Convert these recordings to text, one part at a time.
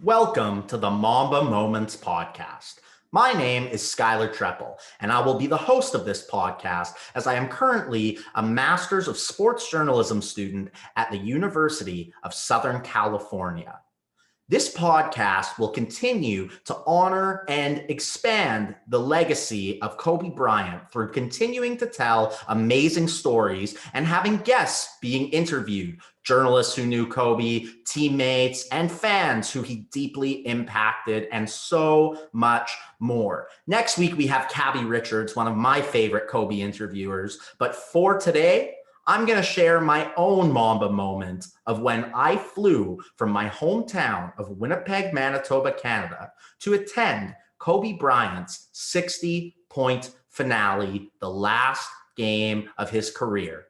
Welcome to the Mamba Moments podcast. My name is Skylar Treppel, and I will be the host of this podcast as I am currently a Master's of Sports Journalism student at the University of Southern California. This podcast will continue to honor and expand the legacy of Kobe Bryant through continuing to tell amazing stories and having guests being interviewed, journalists who knew Kobe, teammates, and fans who he deeply impacted, and so much more. Next week, we have Cabby Richards, one of my favorite Kobe interviewers. But for today, I'm going to share my own Mamba moment of when I flew from my hometown of Winnipeg, Manitoba, Canada, to attend Kobe Bryant's 60-point finale, the last game of his career.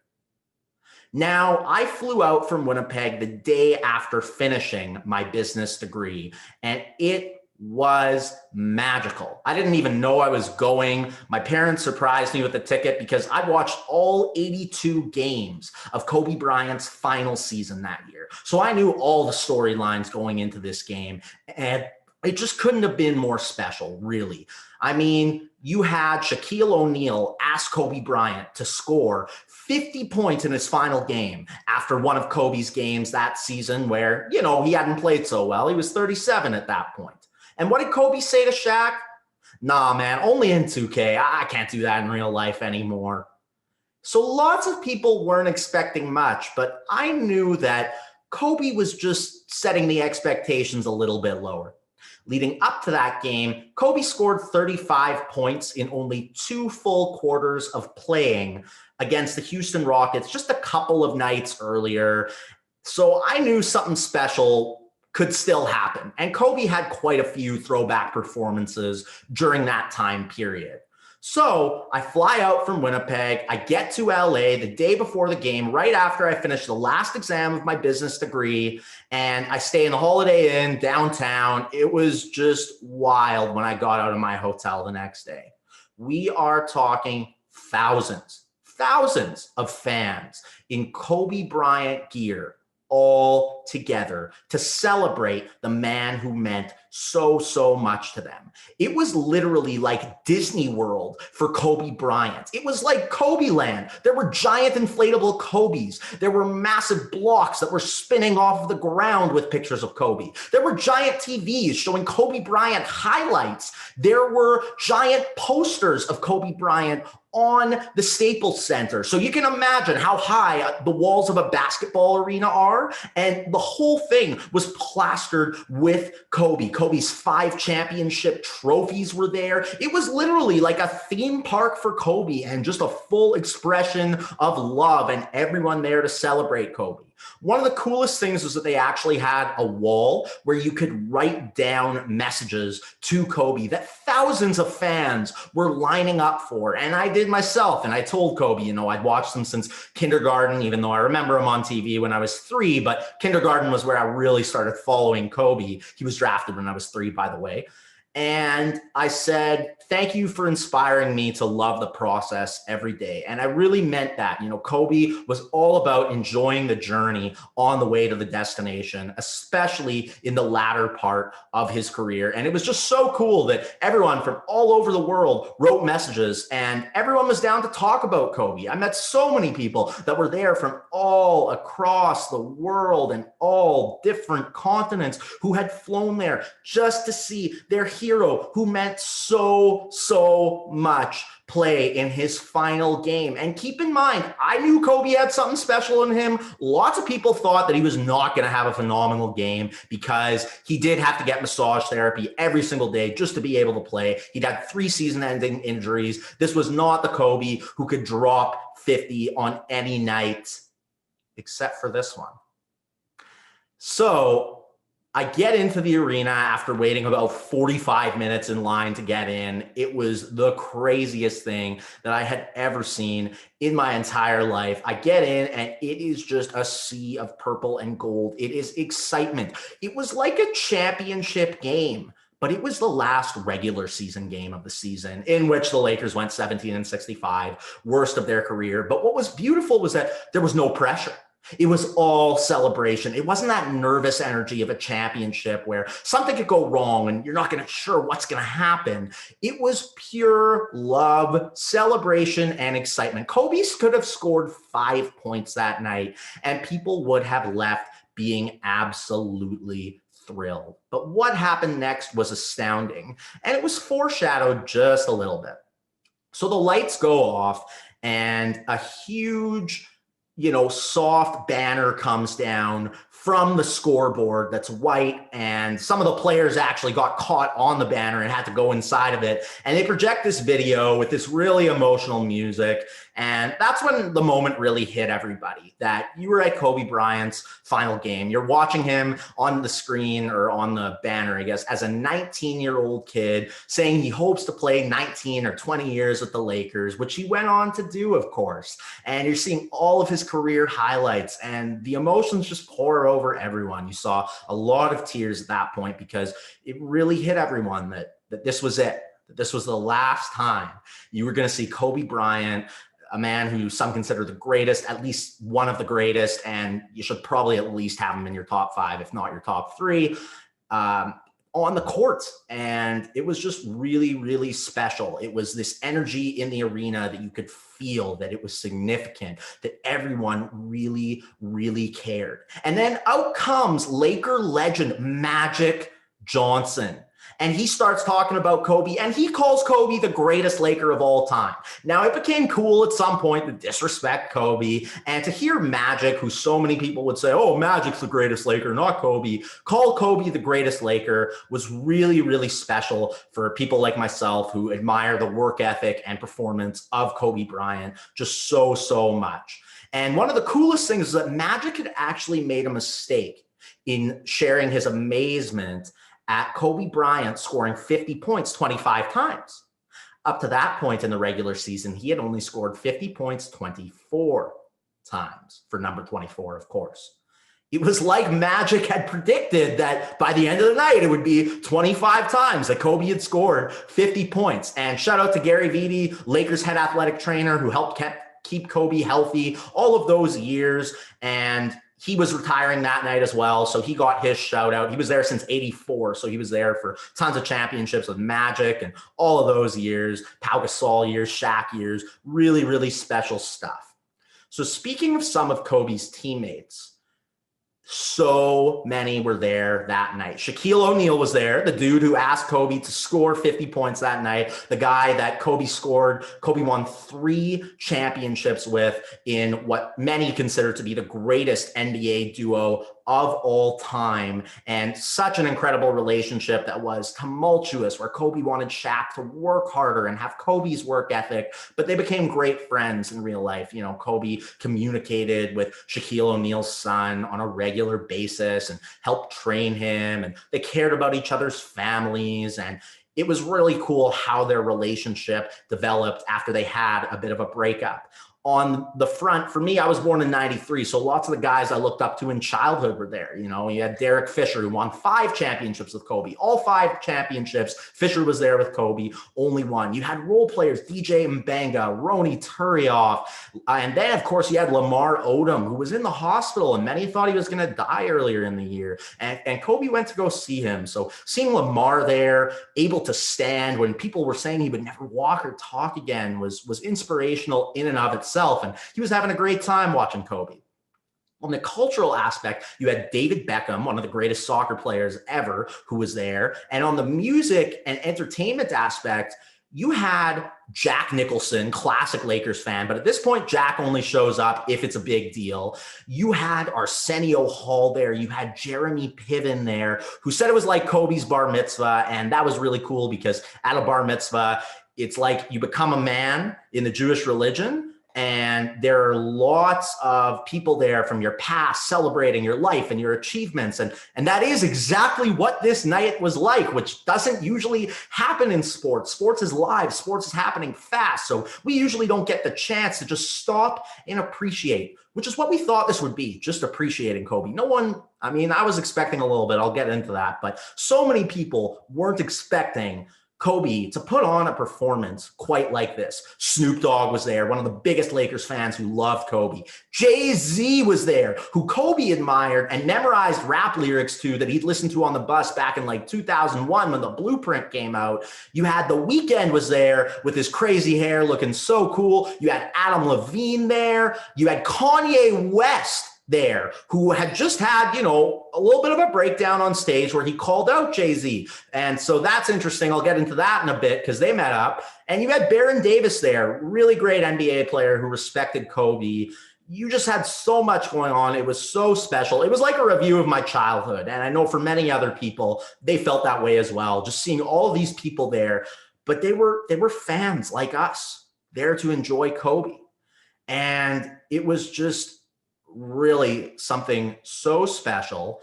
Now, I flew out from Winnipeg the day after finishing my business degree, and it was magical. I didn't even know I was going. My parents surprised me with the ticket because I watched all 82 games of Kobe Bryant's final season that year. So I knew all the storylines going into this game, and it just couldn't have been more special, really. I mean, you had Shaquille O'Neal ask Kobe Bryant to score 50 points in his final game after one of Kobe's games that season where, he hadn't played so well. He was 37 at that point. And what did Kobe say to Shaq? Nah, man, only in 2K. I can't do that in real life anymore. So lots of people weren't expecting much, but I knew that Kobe was just setting the expectations a little bit lower. Leading up to that game, Kobe scored 35 points in only 2 full quarters of playing against the Houston Rockets just a couple of nights earlier. So I knew something special could still happen. And Kobe had quite a few throwback performances during that time period. So I fly out from Winnipeg. I get to LA the day before the game, right after I finish the last exam of my business degree. And I stay in the Holiday Inn downtown. It was just wild when I got out of my hotel the next day. We are talking thousands of fans in Kobe Bryant gear all together to celebrate the man who meant so much to them. It was literally like Disney World for Kobe Bryant. It was like Kobe Land. There were giant inflatable Kobes. There were massive blocks that were spinning off of the ground with pictures of Kobe. There were giant TVs showing Kobe Bryant highlights. There were giant posters of Kobe Bryant on the Staples Center. So you can imagine how high the walls of a basketball arena are. And the whole thing was plastered with Kobe. Kobe's 5 championship trophies were there. It was literally like a theme park for Kobe and just a full expression of love and everyone there to celebrate Kobe. One of the coolest things was that they actually had a wall where you could write down messages to Kobe that thousands of fans were lining up for. And I did myself. And I told Kobe, I'd watched him since kindergarten, even though I remember him on TV when I was 3. But kindergarten was where I really started following Kobe. He was drafted when I was 3, by the way. And I said, thank you for inspiring me to love the process every day. And I really meant that. Kobe was all about enjoying the journey on the way to the destination, especially in the latter part of his career. And it was just so cool that everyone from all over the world wrote messages and everyone was down to talk about Kobe. I met so many people that were there from all across the world and all different continents who had flown there just to see their hero who meant so much play in his final game. And keep in mind, I knew Kobe had something special in him. Lots of people thought that he was not going to have a phenomenal game because he did have to get massage therapy every single day just to be able to play. He'd had 3 season-ending injuries. This was not the Kobe who could drop 50 on any night except for this one. So I get into the arena after waiting about 45 minutes in line to get in. It was the craziest thing that I had ever seen in my entire life. I get in and it is just a sea of purple and gold. It is excitement. It was like a championship game, but it was the last regular season game of the season in which the Lakers went 17-65, worst of their career. But what was beautiful was that there was no pressure. It was all celebration. It wasn't that nervous energy of a championship where something could go wrong and you're not going to sure what's going to happen. It was pure love, celebration, and excitement. Kobe could have scored 5 points that night, and people would have left being absolutely thrilled. But what happened next was astounding, and it was foreshadowed just a little bit. So the lights go off, and a huge soft banner comes down from the scoreboard that's white, and some of the players actually got caught on the banner and had to go inside of it. And they project this video with this really emotional music. And that's when the moment really hit everybody, that you were at Kobe Bryant's final game. You're watching him on the screen, or on the banner, I guess, as a 19-year-old kid saying he hopes to play 19 or 20 years with the Lakers, which he went on to do, of course. And you're seeing all of his career highlights, and the emotions just pour over everyone. You saw a lot of tears at that point, because it really hit everyone that this was it, that this was the last time you were going to see Kobe Bryant, a man who some consider the greatest, at least one of the greatest, and you should probably at least have him in your top 5, if not your top 3, on the court. And it was just really, really special. It was this energy in the arena that you could feel, that it was significant, that everyone really, really cared. And then out comes Laker legend Magic Johnson. And he starts talking about Kobe, and he calls Kobe the greatest Laker of all time. Now, it became cool at some point to disrespect Kobe, and to hear Magic, who so many people would say, oh, Magic's the greatest Laker, not Kobe, call Kobe the greatest Laker was really, really special for people like myself who admire the work ethic and performance of Kobe Bryant just so, so much. And one of the coolest things is that Magic had actually made a mistake in sharing his amazement at Kobe Bryant scoring 50 points 25 times. Up to that point in the regular season, he had only scored 50 points 24 times, for number 24, of course. It was like Magic had predicted that by the end of the night, it would be 25 times that Kobe had scored 50 points. And shout out to Gary Vitti, Lakers head athletic trainer, who helped keep Kobe healthy all of those years. And he was retiring that night as well, so he got his shout out. He was there since '84, so he was there for tons of championships with Magic and all of those years, Pau Gasol years, Shaq years, really, really special stuff. So speaking of some of Kobe's teammates, so many were there that night. Shaquille O'Neal was there, the dude who asked Kobe to score 50 points that night, the guy that Kobe won 3 championships with, in what many consider to be the greatest NBA duo of all time, and such an incredible relationship that was tumultuous, where Kobe wanted Shaq to work harder and have Kobe's work ethic, but they became great friends in real life. Kobe communicated with Shaquille O'Neal's son on a regular basis and helped train him, and they cared about each other's families. And it was really cool how their relationship developed after they had a bit of a breakup. On the front, for me, I was born in '93, so lots of the guys I looked up to in childhood were there. You had Derek Fisher, who won 5 championships with Kobe. All 5 championships, Fisher was there with Kobe, only one. You had role players, DJ Mbenga, Rony Turioff, and then, of course, you had Lamar Odom, who was in the hospital, and many thought he was going to die earlier in the year. And Kobe went to go see him. So seeing Lamar there, able to stand when people were saying he would never walk or talk again, was inspirational in and of itself. And he was having a great time watching Kobe. On the cultural aspect, you had David Beckham, one of the greatest soccer players ever, who was there. And on the music and entertainment aspect, you had Jack Nicholson, classic Lakers fan, but at this point, Jack only shows up if it's a big deal. You had Arsenio Hall there. You had Jeremy Piven there, who said it was like Kobe's bar mitzvah. And that was really cool, because at a bar mitzvah, it's like you become a man in the Jewish religion. And there are lots of people there from your past celebrating your life and your achievements. And that is exactly what this night was like, which doesn't usually happen in sports. Sports is live. Sports is happening fast. So we usually don't get the chance to just stop and appreciate, which is what we thought this would be, just appreciating Kobe. I was expecting a little bit. I'll get into that. But so many people weren't expecting Kobe to put on a performance quite like this. Snoop Dogg was there, one of the biggest Lakers fans who loved Kobe. Jay-Z was there, who Kobe admired and memorized rap lyrics to that he'd listened to on the bus back in like 2001 when the Blueprint came out. You had The Weeknd was there with his crazy hair looking so cool. You had Adam Levine there. You had Kanye West there, who had just had, a little bit of a breakdown on stage where he called out Jay-Z. And so that's interesting. I'll get into that in a bit because they met up. And you had Baron Davis there, really great NBA player who respected Kobe. You just had so much going on. It was so special. It was like a review of my childhood. And I know for many other people, they felt that way as well, just seeing all these people there. But they were fans like us, there to enjoy Kobe. And it was just really something so special.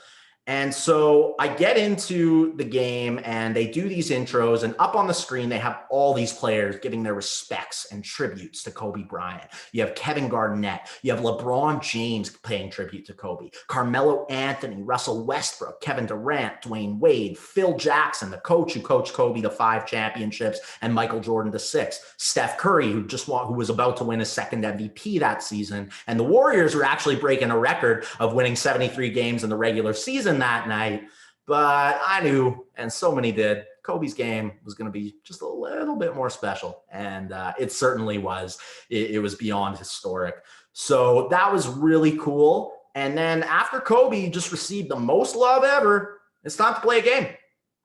And so I get into the game and they do these intros, and up on the screen, they have all these players giving their respects and tributes to Kobe Bryant. You have Kevin Garnett, you have LeBron James paying tribute to Kobe, Carmelo Anthony, Russell Westbrook, Kevin Durant, Dwayne Wade, Phil Jackson, the coach who coached Kobe to 5 championships and Michael Jordan to 6, Steph Curry, who was about to win his second MVP that season. And the Warriors were actually breaking a record of winning 73 games in the regular season that night. But I knew, and so many did, Kobe's game was going to be just a little bit more special. And it certainly was. It was beyond historic. So that was really cool. And then after Kobe just received the most love ever, it's time to play a game.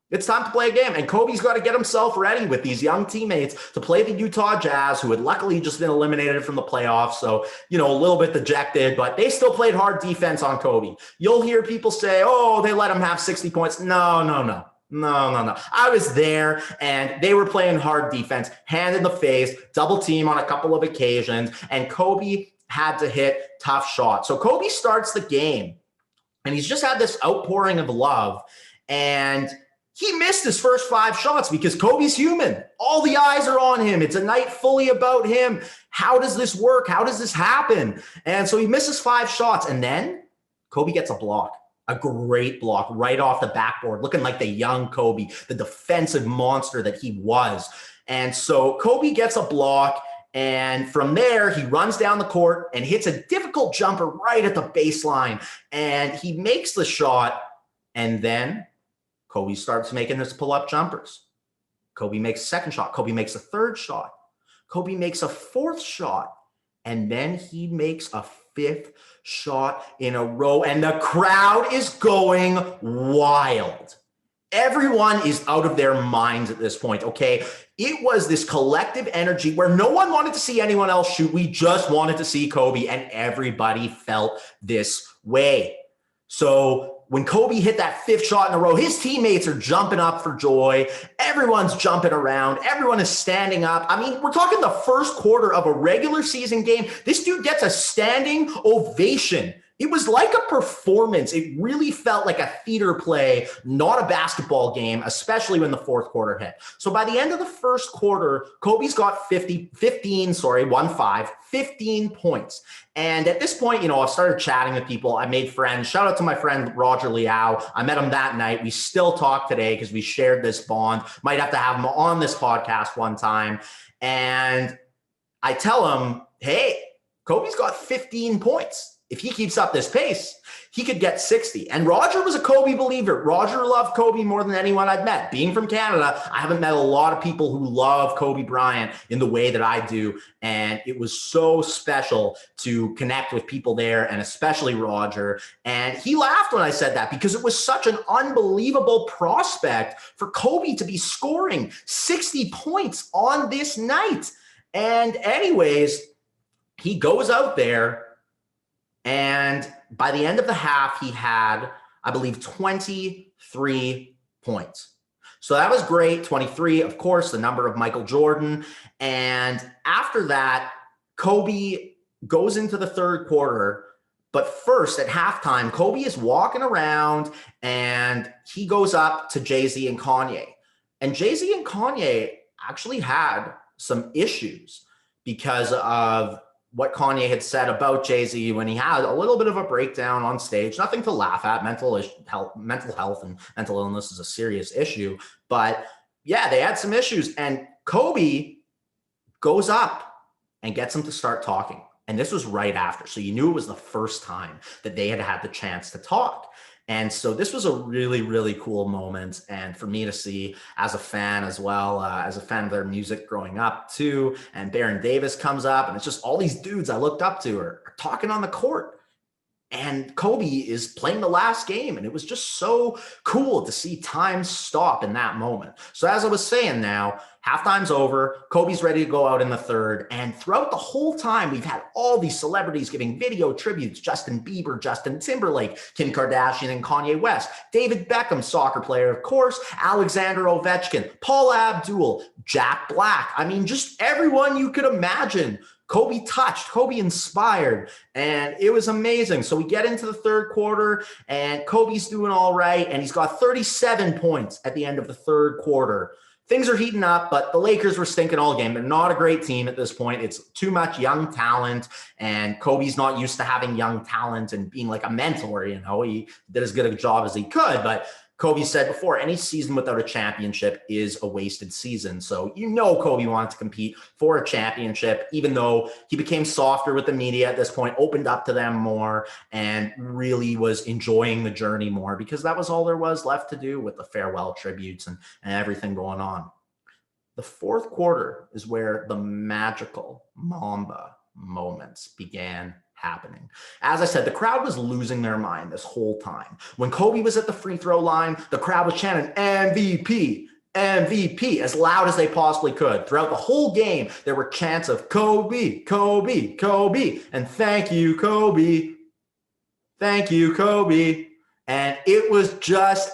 It's time to play a game. And Kobe's got to get himself ready with these young teammates to play the Utah Jazz, who had luckily just been eliminated from the playoffs. So, a little bit dejected, but they still played hard defense on Kobe. You'll hear people say, oh, they let him have 60 points. No. I was there, and they were playing hard defense, hand in the face, double team on a couple of occasions, and Kobe had to hit tough shots. So Kobe starts the game, and he's just had this outpouring of love, and he missed his first 5 shots because Kobe's human. All the eyes are on him. It's a night fully about him. How does this work? How does this happen? And so he misses 5 shots. And then Kobe gets a block, a great block right off the backboard, looking like the young Kobe, the defensive monster that he was. And so Kobe gets a block. And from there, he runs down the court and hits a difficult jumper right at the baseline. And he makes the shot. And then Kobe starts making his pull-up jumpers. Kobe makes a second shot. Kobe makes a third shot. Kobe makes a fourth shot. And then he makes a 5th shot in a row. And the crowd is going wild. Everyone is out of their minds at this point, okay? It was this collective energy where no one wanted to see anyone else shoot. We just wanted to see Kobe, and everybody felt this way. So when Kobe hit that 5th shot in a row, his teammates are jumping up for joy. Everyone's jumping around. Everyone is standing up. I mean, we're talking the first quarter of a regular season game. This dude gets a standing ovation. It was like a performance. It really felt like a theater play, not a basketball game, especially when the 4th quarter hit. So by the end of the first quarter, Kobe's got 15 points. And at this point, I've started chatting with people. I made friends. Shout out to my friend, Roger Liao. I met him that night. We still talk today because we shared this bond. Might have to have him on this podcast one time. And I tell him, hey, Kobe's got 15 points. If he keeps up this pace, he could get 60. And Roger was a Kobe believer. Roger loved Kobe more than anyone I'd met. Being from Canada, I haven't met a lot of people who love Kobe Bryant in the way that I do. And it was so special to connect with people there, and especially Roger. And he laughed when I said that because it was such an unbelievable prospect for Kobe to be scoring 60 points on this night. And anyways, he goes out there, and by the end of the half, he had, I believe, 23 points. So that was great. 23, of course, the number of Michael Jordan. And after that, Kobe goes into the 3rd quarter. But first, at halftime, Kobe is walking around and he goes up to Jay-Z and Kanye. And Jay-Z and Kanye actually had some issues because of what Kanye had said about Jay-Z when he had a little bit of a breakdown on stage. Nothing to laugh at. Mental health and mental illness is a serious issue. But Yeah, they had some issues. And Kobe goes up and gets them to start talking. And this was right after. So you knew it was the first time that they had had the chance to talk. And so this was a really, really cool moment. And for me to see as a fan as well, as a fan of their music growing up too. And Baron Davis comes up, and it's just all these dudes I looked up to are talking on the court. And Kobe is playing the last game. And it was just so cool to see time stop in that moment. So as I was saying now, halftime's over. Kobe's ready to go out in the third. And throughout the whole time, we've had all these celebrities giving video tributes. Justin Bieber, Justin Timberlake, Kim Kardashian and Kanye West, David Beckham, soccer player, of course, Alexander Ovechkin, Paula Abdul, Jack Black. I mean, just everyone you could imagine. Kobe touched, Kobe inspired, and it was amazing. So we get into the third quarter, and Kobe's doing all right, and he's got 37 points at the end of the third quarter. Things are heating up, but the Lakers were stinking all game. They're not a great team at this point. It's too much young talent, and Kobe's not used to having young talent and being like a mentor. You know, he did as good a job as he could, but Kobe said before, any season without a championship is a wasted season. So you know Kobe wanted to compete for a championship, even though he became softer with the media at this point, opened up to them more, and really was enjoying the journey more, because that was all there was left to do with the farewell tributes and everything going on. The fourth quarter is where the magical Mamba moments began happening. As I said, the crowd was losing their mind this whole time. When Kobe was at the free throw line, the crowd was chanting MVP, MVP as loud as they possibly could. Throughout the whole game, there were chants of Kobe, Kobe, Kobe, and thank you, Kobe. Thank you, Kobe. And it was just,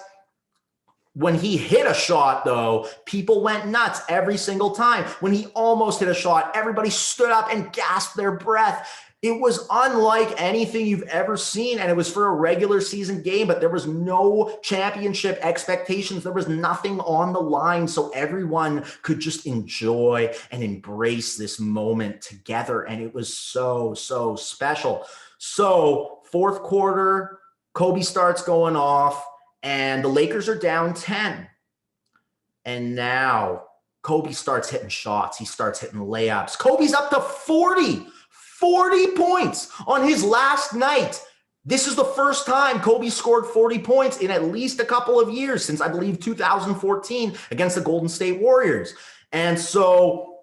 when he hit a shot, though, people went nuts every single time. When he almost hit a shot, everybody stood up and gasped their breath. It was unlike anything you've ever seen, and it was for a regular season game, but there was no championship expectations. There was nothing on the line, so everyone could just enjoy and embrace this moment together, and it was so, so special. So fourth quarter, Kobe starts going off, and the Lakers are down 10. And now Kobe starts hitting shots. He starts hitting layups. Kobe's up to 40 points on his last night. This is the first time Kobe scored 40 points in at least a couple of years, since I believe 2014 against the Golden State Warriors. And so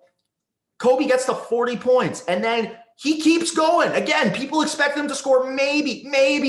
Kobe gets to 40 points, and then he keeps going. Again, people expect him to score maybe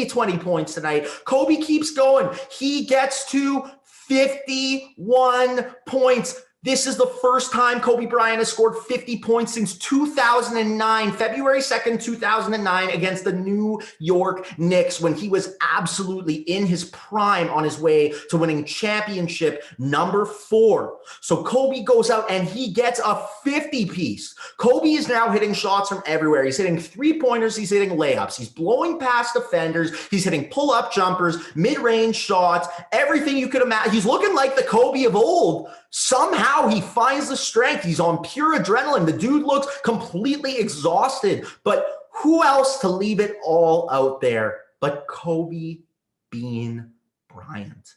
20 points tonight. Kobe keeps going. He gets to 51 points. This is the first time Kobe Bryant has scored 50 points since 2009, February 2nd, 2009, against the New York Knicks, when he was absolutely in his prime on his way to winning championship number 4. So Kobe goes out and he gets a 50-piece. Kobe is now hitting shots from everywhere. He's hitting three-pointers. He's hitting layups. He's blowing past defenders. He's hitting pull-up jumpers, mid-range shots, everything you could imagine. He's looking like the Kobe of old. Somehow he finds the strength. He's on pure adrenaline. The dude looks completely exhausted. But who else to leave it all out there but Kobe Bean Bryant?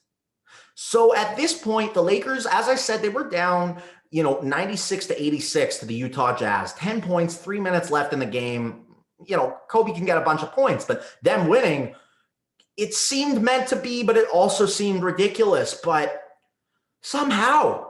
So at this point, the Lakers, as I said, they were down, 96-86 to the Utah Jazz. 10 points, 3 minutes left in the game. Kobe can get a bunch of points, but them winning, it seemed meant to be, but it also seemed ridiculous. But somehow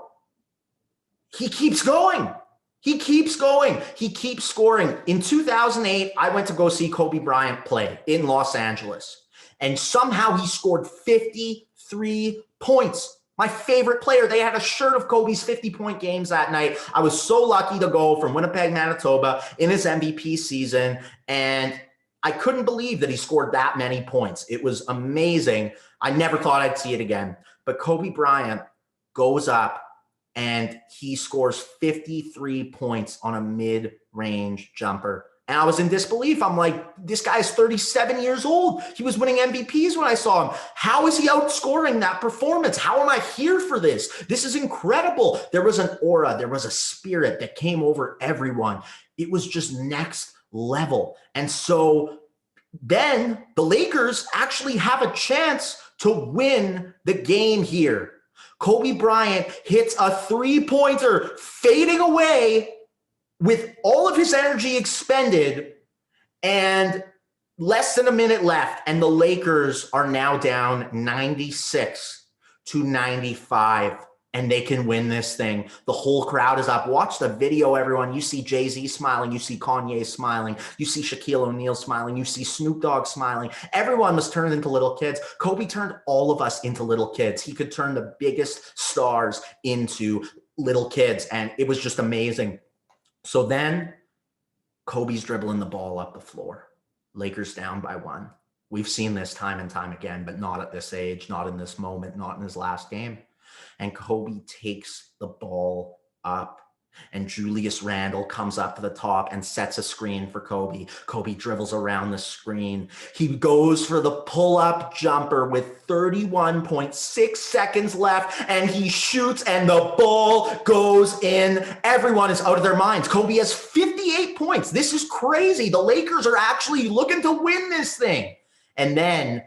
he keeps going. He keeps going. He keeps scoring. In 2008, I went to go see Kobe Bryant play in Los Angeles, and somehow he scored 53 points. My favorite player. They had a shirt of Kobe's 50-point games that night. I was so lucky to go from Winnipeg, Manitoba in his MVP season, and I couldn't believe that he scored that many points. It was amazing. I never thought I'd see it again. But Kobe Bryant goes up and he scores 53 points on a mid-range jumper. And I was in disbelief. I'm like, this guy's 37 years old. He was winning MVPs when I saw him. How is he outscoring that performance? How am I here for this? This is incredible. There was an aura. There was a spirit that came over everyone. It was just next level. And so then the Lakers actually have a chance to win the game here. Kobe Bryant hits a three-pointer fading away with all of his energy expended and less than a minute left. And the Lakers are now down 96-95. And they can win this thing. The whole crowd is up. Watch the video, everyone. You see Jay-Z smiling. You see Kanye smiling. You see Shaquille O'Neal smiling. You see Snoop Dogg smiling. Everyone was turned into little kids. Kobe turned all of us into little kids. He could turn the biggest stars into little kids. And it was just amazing. So then Kobe's dribbling the ball up the floor. Lakers down by 1. We've seen this time and time again, but not at this age, not in this moment, not in his last game. And Kobe takes the ball up, and Julius Randle comes up to the top and sets a screen for Kobe. Kobe dribbles around the screen. He goes for the pull-up jumper with 31.6 seconds left, and he shoots, and the ball goes in. Everyone is out of their minds. Kobe has 58 points. This is crazy. The Lakers are actually looking to win this thing. And then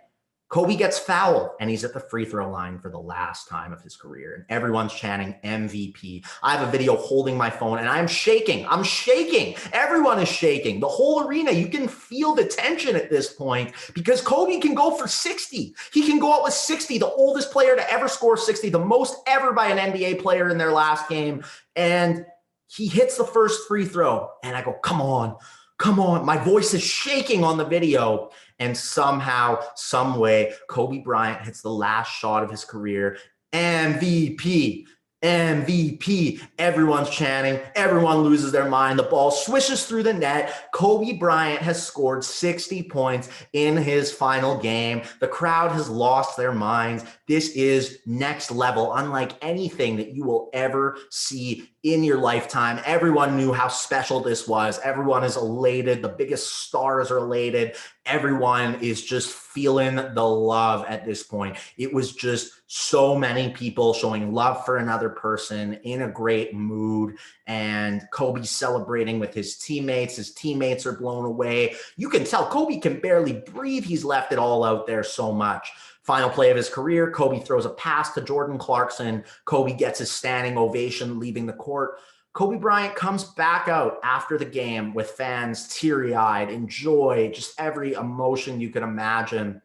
Kobe gets fouled, and he's at the free throw line for the last time of his career. And everyone's chanting MVP. I have a video holding my phone, and I'm shaking. I'm shaking. Everyone is shaking. The whole arena, you can feel the tension at this point because Kobe can go for 60. He can go out with 60, the oldest player to ever score 60, the most ever by an NBA player in their last game. And he hits the first free throw, and I go, come on. Come on. My voice is shaking on the video. And somehow, some way, Kobe Bryant hits the last shot of his career. MVP, MVP. Everyone's chanting. Everyone loses their mind. The ball swishes through the net. Kobe Bryant has scored 60 points in his final game. The crowd has lost their minds. This is next level, unlike anything that you will ever see in your lifetime. Everyone knew how special this was. Everyone is elated. The biggest stars are elated. Everyone is just feeling the love at this point. It was just so many people showing love for another person in a great mood. And Kobe's celebrating with his teammates. His teammates are blown away. You can tell Kobe can barely breathe. He's left it all out there so much. Final play of his career, Kobe throws a pass to Jordan Clarkson. Kobe gets his standing ovation leaving the court. Kobe Bryant comes back out after the game with fans teary-eyed, in joy, just every emotion you could imagine.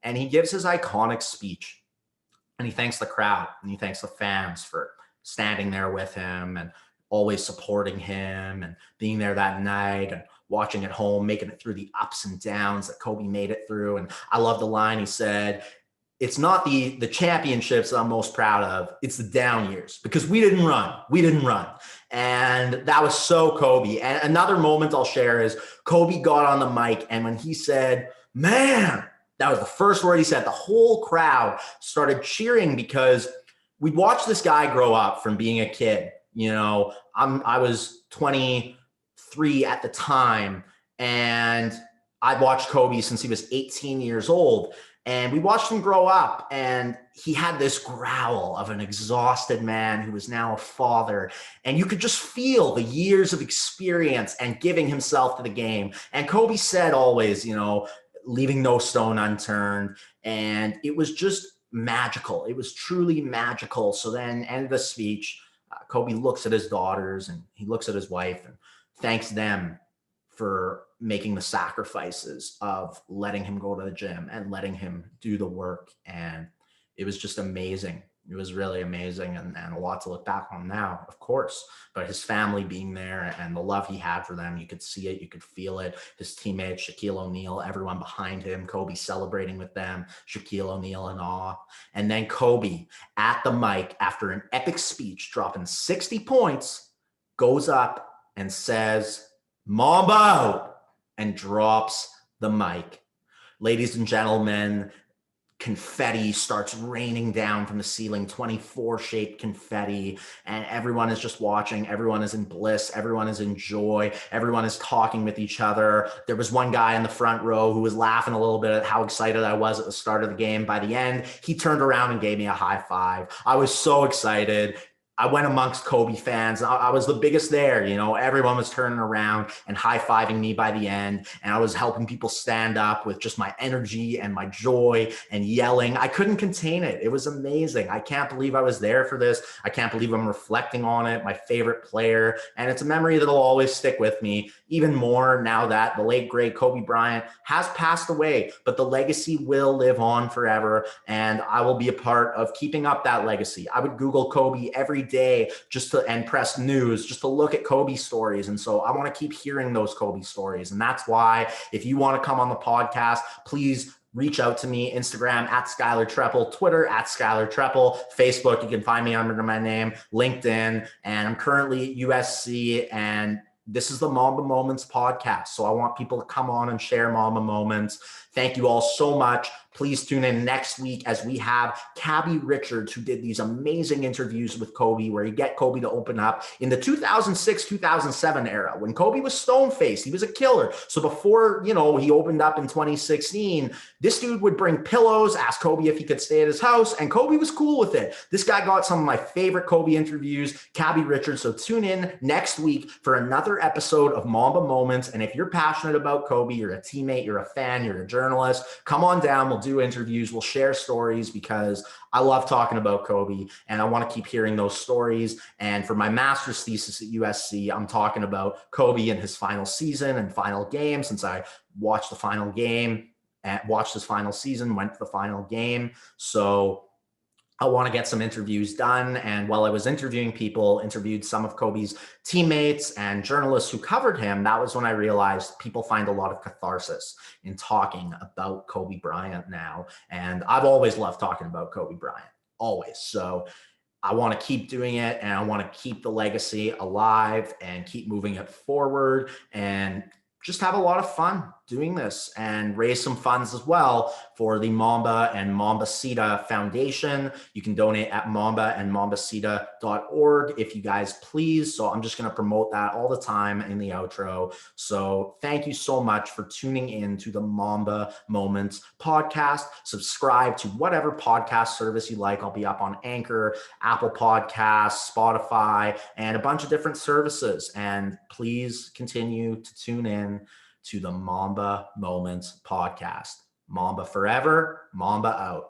And he gives his iconic speech. And he thanks the crowd, and he thanks the fans for standing there with him and always supporting him and being there that night and watching at home, making it through the ups and downs that Kobe made it through. And I love the line he said, it's not the championships that I'm most proud of. It's the down years because we didn't run. We didn't run. And that was so Kobe. And another moment I'll share is Kobe got on the mic, and when he said, man, that was the first word he said, the whole crowd started cheering because we watched this guy grow up from being a kid. You know, I was 23 at the time, and I watched Kobe since he was 18 years old. And we watched him grow up, and he had this growl of an exhausted man who was now a father. And you could just feel the years of experience and giving himself to the game. And Kobe said always, you know, leaving no stone unturned. And it was just magical. It was truly magical. So then end the speech, Kobe looks at his daughters and he looks at his wife and thanks them for making the sacrifices of letting him go to the gym and letting him do the work. And it was just amazing. It was really amazing, and a lot to look back on now, of course. But his family being there and the love he had for them, you could see it, you could feel it. His teammates, Shaquille O'Neal, everyone behind him, Kobe celebrating with them, Shaquille O'Neal in awe. And then Kobe at the mic after an epic speech, dropping 60 points, goes up and says, Mamba out, and drops the mic. Ladies and gentlemen, confetti starts raining down from the ceiling, 24-shaped confetti, and everyone is just watching. Everyone is in bliss. Everyone is in joy. Everyone is talking with each other. There was one guy in the front row who was laughing a little bit at how excited I was at the start of the game. By the end, he turned around and gave me a high five. I was so excited. I went amongst Kobe fans. I was the biggest there. Everyone was turning around and high-fiving me by the end. And I was helping people stand up with just my energy and my joy and yelling. I couldn't contain it. It was amazing. I can't believe I was there for this. I can't believe I'm reflecting on it. My favorite player. And it's a memory that'll always stick with me, even more now that the late, great Kobe Bryant has passed away. But the legacy will live on forever. And I will be a part of keeping up that legacy. I would Google Kobe every day and press news just to look at Kobe stories. And so I want to keep hearing those Kobe stories. And that's why if you want to come on the podcast, please reach out to me. Instagram at Skylar Treppel, Twitter at Skylar Treppel, Facebook, you can find me under my name, LinkedIn, and I'm currently at USC, and this is the Mamba Moments podcast. So I want people to come on and share Mamba Moments. Thank you all so much. Please tune in next week as we have Cabby Richards, who did these amazing interviews with Kobe, where you get Kobe to open up in the 2006-2007 era when Kobe was stone-faced. He was a killer. So before, he opened up in 2016, this dude would bring pillows, ask Kobe if he could stay at his house, and Kobe was cool with it. This guy got some of my favorite Kobe interviews, Cabby Richards. So tune in next week for another episode of Mamba Moments. And if you're passionate about Kobe, you're a teammate, you're a fan, you're a journalist, come on down. We'll do interviews, we'll share stories, because I love talking about Kobe and I want to keep hearing those stories. And for my master's thesis at USC, I'm talking about Kobe and his final season and final game, since I watched the final game and watched his final season, went to the final game. So I want to get some interviews done. And while I was interviewing people, interviewed some of Kobe's teammates and journalists who covered him, that was when I realized people find a lot of catharsis in talking about Kobe Bryant now. And I've always loved talking about Kobe Bryant, always. So I want to keep doing it, and I want to keep the legacy alive and keep moving it forward and just have a lot of fun doing this and raise some funds as well for the Mamba and Mambacita Foundation. You can donate at mambaandmambacita.org if you guys please. So I'm just going to promote that all the time in the outro. So thank you so much for tuning in to the Mamba Moments podcast. Subscribe to whatever podcast service you like. I'll be up on Anchor, Apple Podcasts, Spotify, and a bunch of different services. And please continue to tune in to the Mamba Moments podcast. Mamba forever, Mamba out.